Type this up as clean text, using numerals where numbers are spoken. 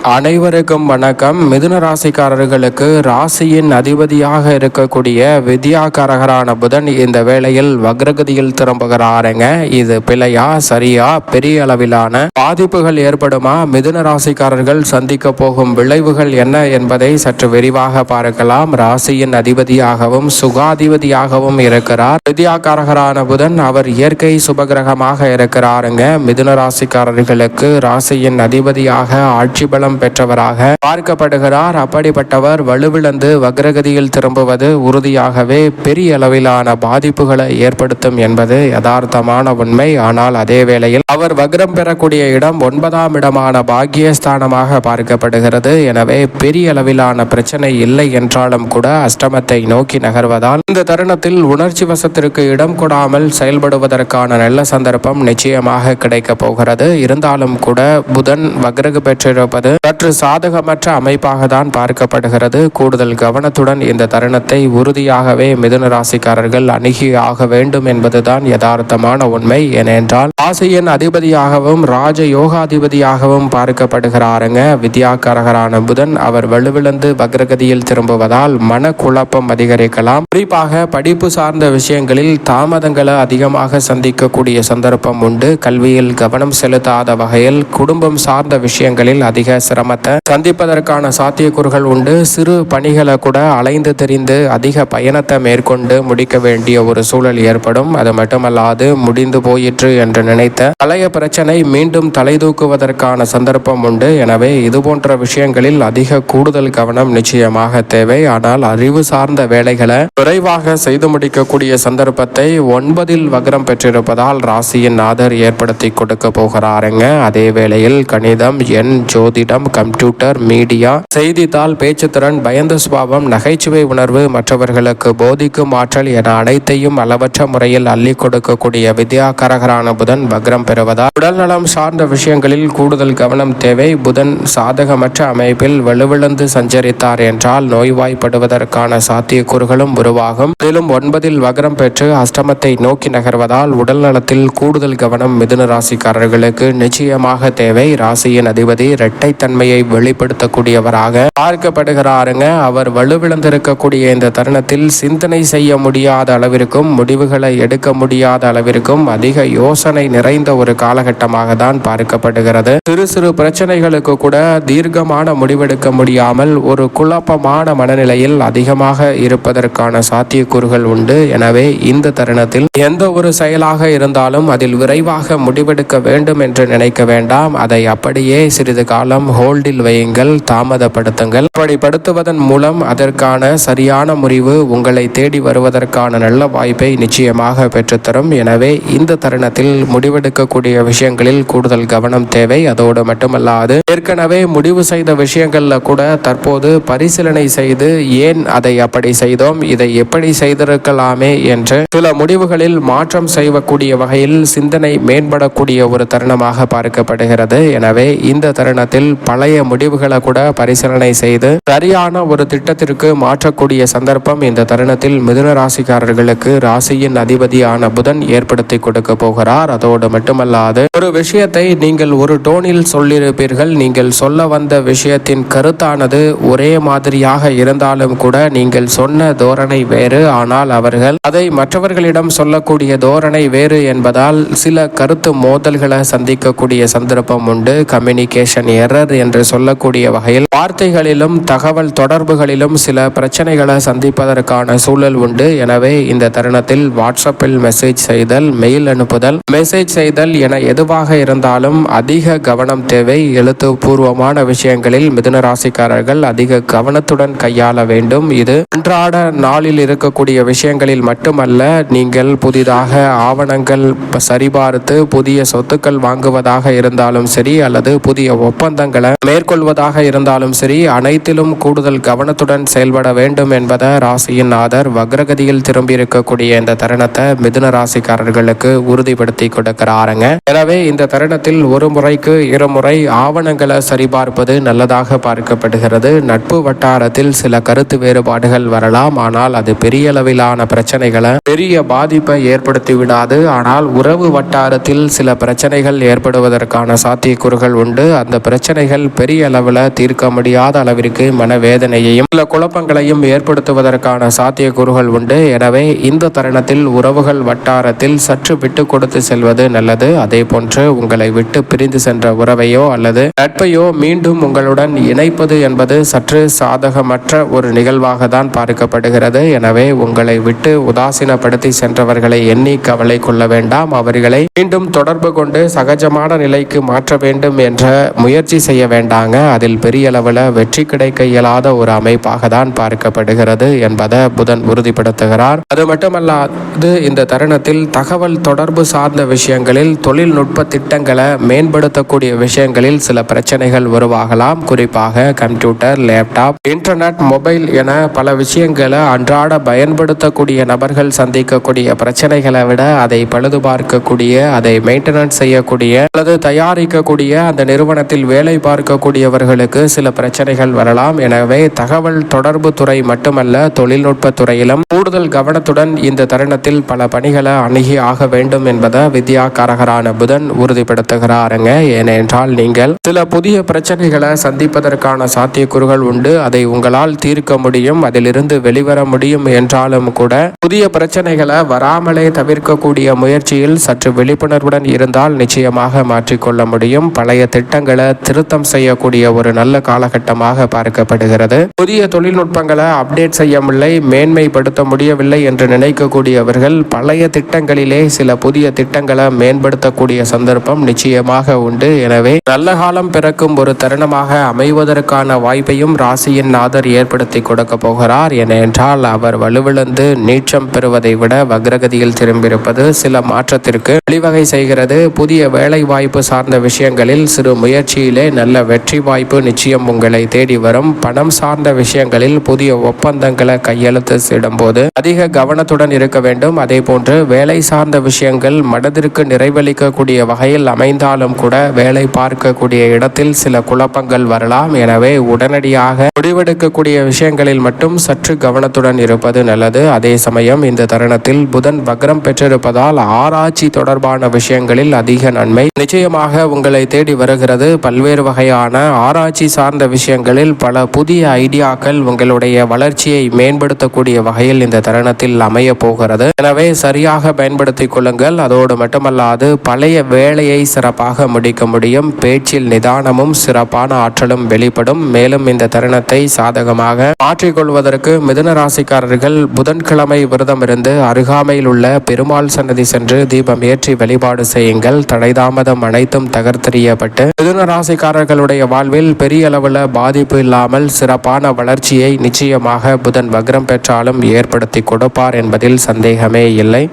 அனைவருக்கும் வணக்கம். மிதுன ராசிக்காரர்களுக்கு ராசியின் அதிபதியாக இருக்கக்கூடிய வித்யாகாரகரான புதன் இந்த வேளையில் வக்ரகதியில் திரும்புகிறாருங்க. இது பிழையா சரியா? பெரிய அளவிலான பாதிப்புகள் ஏற்படுமா? மிதுன ராசிக்காரர்கள் சந்திக்க போகும் விளைவுகள் என்ன என்பதை சற்று விரிவாக பார்க்கலாம். ராசியின் அதிபதியாகவும் சுகாதிபதியாகவும் இருக்கிறார் வித்யாகாரகரான புதன். அவர் இயற்கை சுபகிரகமாக இருக்கிறாருங்க. மிதுன ராசிக்காரர்களுக்கு ராசியின் அதிபதியாக ஆட்சி பலம் பெற்றவராக பார்க்கப்படுகிறார். அப்படிப்பட்டவர் வலுவிழந்து வக்ரகதியில் திரும்புவது உறுதியாகவே பெரிய அளவிலான பாதிப்புகளை ஏற்படுத்தும் என்பது யதார்த்தமான உண்மை. ஆனால் அதே வேளையில் அவர் வக்ரம் பெறக்கூடிய இடம் 9ஆம் இடமான பாக்கியஸ்தானமாக பார்க்கப்படுகிறது. எனவே பெரிய அளவிலான பிரச்சனை இல்லை என்றாலும் கூட அஷ்டமத்தை நோக்கி நகர்வதால் இந்த தருணத்தில் உணர்ச்சி வசத்திற்கு இடம் கொடாமல் செயல்படுவதற்கான நல்ல சந்தர்ப்பம் நிச்சயமாக கிடைக்க போகிறது. இருந்தாலும் கூட புதன் வக்ரகு பெற்றிருப்பது சற்று சாதகமற்ற அமைப்பாக தான் பார்க்கப்படுகிறது. கூடுதல் கவனத்துடன் இந்த தருணத்தை உறுதியாகவே மிதுன ராசிக்காரர்கள் அணுகி ஆக வேண்டும் என்பதுதான் யதார்த்தமான உண்மை. ஏனென்றால் ராசியின் அதிபதியாகவும் ராஜ யோகாதிபதியாகவும் பார்க்கப்படுகிறாருங்க வித்யாகாரகரான புதன். அவர் வலுவிழந்து வக்ரகதியில் திரும்புவதால் மன குழப்பம் அதிகரிக்கலாம். குறிப்பாக படிப்பு சார்ந்த விஷயங்களில் தாமதங்களை அதிகமாக சந்திக்கக்கூடிய சந்தர்ப்பம் உண்டு. கல்வியில் கவனம் செலுத்தாத வகையில் குடும்பம் சார்ந்த விஷயங்களில் அதிக சிரமத்தை சந்திப்பதற்கான சாத்தியக்கூறுகள் உண்டு. சிறு பணிகளை கூட அலைந்து தெரிந்து அதிக பயணத்தை மேற்கொண்டு முடிக்க வேண்டிய ஒரு சூழல் ஏற்படும். அது மட்டுமல்லாது முடிந்து போயிற்று என்று நினைத்த பழைய பிரச்சனை மீண்டும் தலை தூக்குவதற்கான சந்தர்ப்பம் உண்டு. எனவே இதுபோன்ற விஷயங்களில் அதிக கூடுதல் கவனம் நிச்சயமாக தேவை. ஆனால் அறிவு சார்ந்த வேலைகளை விரைவாக செய்து முடிக்கக்கூடிய சந்தர்ப்பத்தை 9இல் வக்ரம் பெற்றிருப்பதால் ராசியின் நாதர் ஏற்படுத்தி கொடுக்க போகிறாருங்க. அதே வேளையில் கணிதம், எண், ஜோதிடம், கம்ப்யூட்டர், மீடியா, செய்தித்தாள், பேச்சுத்திறன், பயந்த சுபாவம், நகைச்சுவை உணர்வு, மற்றவர்களுக்கு போதிக்கும் ஆற்றல் என அனைத்தையும் அளவற்ற முறையில் அள்ளி கொடுக்கக்கூடிய வித்யாகாரகரான புதன் வக்ரம் பெறுவதால் உடல்நலம் சார்ந்த விஷயங்களில் கூடுதல் கவனம் தேவை. புதன் சாதகமற்ற அமைப்பில் வலுவிழந்து சஞ்சரித்தார் என்றால் நோய்வாய்ப்படுவதற்கான சாத்தியக்கூறுகளும் உருவாகும். மேலும் 9இல் வக்ரம் பெற்று அஷ்டமத்தை நோக்கி நகர்வதால் உடல் நலத்தில் கூடுதல் கவனம் மிதுன ராசிக்காரர்களுக்கு நிச்சயமாக தேவை. ராசியின் அதிபதி இரட்டைத்தன்மையை வெளிப்படுத்தக்கூடியவராக பார்க்கப்படுகிறாருங்க. அவர் வலுவிழந்திருக்கக்கூடிய இந்த தருணத்தில் சிந்தனை செய்ய முடியாத அளவிற்கும் முடிவுகளை எடுக்க முடியாத அளவிற்கும் அதிக யோசனை நிறைந்த ஒரு காலகட்டமாக தான் பார்க்கப்படுகிறது. சிறு சிறு பிரச்சனைகளுக்கு கூட தீர்க்கமான முடிவெடுக்க முடியாமல் ஒரு குழப்பமான மனநிலையில் அதிகமாக இருப்பதற்கான சாத்தியக்கூறுகள் உண்டு. எனவே இந்த தருணத்தில் எந்த ஒரு செயலாக இருந்தாலும் அதில் விரைவாக முடிவெடுக்க வேண்டும் என்று நினைக்க வேண்டாம். அதை அப்படியே சிறிது காலம் ஹோல்டில் வையுங்கள், தாமதப்படுத்துங்கள். அப்படிப்படுத்துவதன் மூலம் அதற்கான சரியான முடிவு உங்களை தேடி வருவதற்கான நல்ல வாய்ப்பை நிச்சயமாக பெற்றுத்தரும். எனவே இந்த தருணத்தில் முடிவெடுக்கக்கூடிய விஷயங்களில் கூடுதல் கவனம் தேவை. அதோடு மட்டுமல்லாது ஏற்கனவே முடிவு செய்த விஷயங்கள்ல கூட தற்போது பரிசீலனை செய்து ஏன் அதை அப்படி செய்தோம், இதை எப்படி செய்திருக்கலாமே என்று சில முடிவுகளில் மாற்றம் செய்யக்கூடிய வகையில் சிந்தனை மேம்படக்கூடிய ஒரு தருணமாக பார்க்கப்படுகிறது. எனவே இந்த தருணத்தில் பழைய முடிவுகளை கூட பரிசீலனை செய்து சரியான ஒரு திட்டத்திற்கு மாற்றக்கூடிய சந்தர்ப்பம் இந்த தருணத்தில் மிதுன ராசிக்காரர்களுக்கு ராசியின் அதிபதியான புதன் ஏற்படுத்தி கொடுக்க போகிறார். அதோடு மட்டுமல்லாது ஒரு விஷயத்தை நீங்கள் ஒரு டோனில் சொல்லியிருப்பீர்கள். நீங்கள் சொல்ல வந்த விஷயத்தின் கருத்தானது ஒரே மாதிரியாக இருந்தாலும் கூட நீங்கள் சொன்ன தோரணை வேறு, ஆனால் அவர்கள் அதை மற்றவர்களிடம் சொல்லக்கூடிய தோரணை வேறு என்பதால் சில கருத்து மோதல்களை சந்திக்கக்கூடிய சந்தர்ப்பம் உண்டு. கம்யூனிகேஷன் எரர் என்று சொல்லக்கூடிய வகையில் வார்த்தைகளிலும் தகவல் தொடர்புகளிலும் சில பிரச்சனைகளை சந்திப்பதற்கான சூழல் உண்டு. எனவே இந்த தருணத்தில் வாட்ஸ்அப்பில் மெசேஜ் செய்தல், மெயில் அனுப்புதல், மெசேஜ் செய்தல் என எதுவாக இருந்தாலும் அதிக கவனம் தேவை. எழுத்துப்பூர்வமான விஷயங்களில் மிதுன ராசிக்காரர்கள் அதிக கவனத்துடன் கையாள வேண்டும். இது அன்றாட நாளில் இருக்கக்கூடிய விஷயங்களில் மட்டுமல்ல, நீங்கள் புதிதாக ஆவணங்கள் சரிபார்த்து புதிய சொத்துக்கள் வாங்குவதாக இருந்தாலும் சரி அல்லது புதிய ஒப்பந்தங்களை மேற்கொள்வதாக இருந்தாலும் சரி, அனைத்திலும் கூடுதல் கவனத்துடன் செயல்பட வேண்டும் என்பதை ராசியின் நாதர் வக்ரகதியில் திரும்பி இருக்கக்கூடிய இந்த தருணத்தை மிதுன ராசிக்காரர்களுக்கு உறுதிப்படுத்தி கொடுக்கிறாருங்க. எனவே இந்த தருணத்தில் ஒரு முறைக்கு இருமுறை ஆவணங்களை சரிபார்ப்பது நல்லதாக பார்க்கப்படுகிறது. நட்பு வட்டாரத்தில் சில கருத்து வேறுபாடுகள் வரலாம், ஆனால் அது பெரிய அளவிலான பிரச்சனைகளை பெரிய பாதிப்பை ஏற்படுத்தி விடாது. ஆனால் உறவு வட்டாரத்தில் சில பிரச்சனைகள் ஏற்படுவதற்கான சாத்தியக்கூறுகள் உண்டு. அந்த பிரச்சனைகள் பிரச்சனைகள் பெரிய அளவில் தீர்க்க முடியாத அளவிற்கு மனவேதனையையும் சில குழப்பங்களையும் ஏற்படுத்துவதற்கான சாத்தியக்கூறுகள் உண்டு. எனவே இந்த தருணத்தில் உறவுகள் வட்டாரத்தில் சற்று விட்டு கொடுத்து செல்வது நல்லது. அதே போன்று உங்களை விட்டு பிரிந்து சென்ற உறவையோ அல்லது நட்பையோ மீண்டும் உங்களுடன் இணைப்பது என்பது சற்று சாதகமற்ற ஒரு நிகழ்வாக தான் பார்க்கப்படுகிறது. எனவே உங்களை விட்டு உதாசீனப்படுத்தி சென்றவர்களை எண்ணி கவலை கொள்ள வேண்டாம். அவர்களை மீண்டும் தொடர்பு கொண்டு சகஜமான நிலைக்கு மாற்ற வேண்டும் என்ற முயற்சி செய்ய வேண்டாங்க. அதில் பெரிய அளவில் வெற்றி கிடைக்க இயலாத ஒரு அமைப்பாக தான் பார்க்கப்படுகிறது என்பதை புதன் உறுதிப்படுத்துகிறார். அது மட்டுமல்லாது இந்த தருணத்தில் தகவல் தொடர்பு சார்ந்த விஷயங்களில் தொழில்நுட்ப திட்டங்களை மேம்படுத்தக்கூடிய விஷயங்களில் சில பிரச்சனைகள் உருவாகலாம். குறிப்பாக கம்ப்யூட்டர், லேப்டாப், இன்டர்நெட், மொபைல் என பல விஷயங்களை அன்றாட பயன்படுத்தக்கூடிய நபர்கள் சந்திக்கக்கூடிய பிரச்சனைகளை விட அதை பழுது பார்க்கக்கூடிய, அதை மெயின்டெனன்ஸ் செய்யக்கூடிய அல்லது தயாரிக்கக்கூடிய அந்த நிறுவனத்தில் வேலை பார்க்கக்கூடியவர்களுக்கு சில பிரச்சனைகள் வரலாம். எனவே தகவல் தொடர்பு துறை மட்டுமல்ல, தொழில்நுட்ப துறையிலும் கூடுதல் கவனத்துடன் இந்த தருணத்தில் பல பணிகளை அணுகி ஆக வேண்டும் என்பதை வித்யாகாரகரான புதன் உறுதிப்படுத்துகிறாருங்க. ஏனென்றால் நீங்கள் சில புதிய பிரச்சனைகளை சந்திப்பதற்கான சாத்தியக்கூறுகள் உண்டு. அதை உங்களால் தீர்க்க முடியும், அதிலிருந்து வெளிவர முடியும் என்றாலும் கூட புதிய பிரச்சனைகளை வராமலே தவிர்க்கக்கூடிய முயற்சியில் சற்று விழிப்புணர்வுடன் இருந்தால் நிச்சயமாக மாற்றிக்கொள்ள முடியும். பழைய திட்டங்களை திருத்தம் செய்யக்கூடிய ஒரு நல்ல காலகட்டமாக பார்க்கப்படுகிறது. புதிய தொழில்நுட்பங்களை அப்டேட் செய்யவில்லை, மேன்மைப்படுத்த முடியவில்லை என்று நினைக்கக்கூடியவர்கள் பழைய திட்டங்களிலே சில புதிய திட்டங்களை மேம்படுத்தக்கூடிய சந்தர்ப்பம் நிச்சயமாக உண்டு. எனவே நல்ல காலம் பிறக்கும் ஒரு தருணமாக அமைவதற்கான வாய்ப்பையும் ராசியின் நாதர் ஏற்படுத்தி கொடுக்க போகிறார். ஏனென்றால் அவர் வலுவிழந்து நீச்சம் பெறுவதை விட வக்ரகதியில் திரும்பியிருப்பது சில மாற்றத்திற்கு வழிவகை செய்கிறது. புதிய வேலை வாய்ப்பு சார்ந்த விஷயங்களில் சிறு முயற்சியிலே நல்ல வெற்றி வாய்ப்பு நிச்சயம் உங்களை தேடி வரும். பணம் சார்ந்த விஷயங்களில் புதிய ஒப்பந்தங்களை கையெழுத்து இடும்போது அதிக கவனத்துடன் இருக்க வேண்டும். அதே போன்று வேலை சார்ந்த விஷயங்கள் மனதிற்கு நிறைவளிக்கக்கூடிய வகையில் அமைந்தாலும் கூட வேலை பார்க்கக்கூடிய இடத்தில் சில குழப்பங்கள் வரலாம். எனவே உடனடியாக முடிவெடுக்கக்கூடிய விஷயங்களில் மட்டும் சற்று கவனத்துடன் இருப்பது நல்லது. அதே சமயம் இந்த தருணத்தில் புதன் வக்ரம் பெற்றிருப்பதால் ஆராய்ச்சி தொடர்பான விஷயங்களில் அதிக நன்மை நிச்சயமாக உங்களை தேடி வருகிறது. பல்வேறு வகையான ஆராய்ச்சி சார்ந்த விஷயங்களில் பல புதிய ஐடியாக்கள் உங்களுடைய வளர்ச்சியை மேம்படுத்தக்கூடிய வகையில் இந்த தருணத்தில் அமைய போகிறது. எனவே சரியாக பயன்படுத்திக் கொள்ளுங்கள். அதோடு மட்டுமல்லாது பழைய வேலையை சிறப்பாக முடிக்க முடியும். பேச்சில் நிதானமும் சிறப்பான ஆற்றலும் வெளிப்படும். மேலும் இந்த தருணத்தை சாதகமாக மாற்றிக்கொள்வதற்கு மிதுன ராசிக்காரர்கள் புதன்கிழமை விரதம் இருந்து அருகாமையில் உள்ள பெருமாள் சன்னதி சென்று தீபம் ஏற்றி வழிபாடு செய்யுங்கள். தடைதாமதம் அனைத்தும் தகர்த்தெறியப்பட்டு மிதுன ராசிக்காரர்களுடைய வாழ்வில் பெரிய அளவில் பாதிப்பு இல்லாமல் சிறப்பான வளர்ச்சியை நிச்சயமாக புதன் வக்ரம் பெற்றாலும் ஏற்படுத்தி கொடுப்பார் என்பதில் சந்தேகமே இல்லை.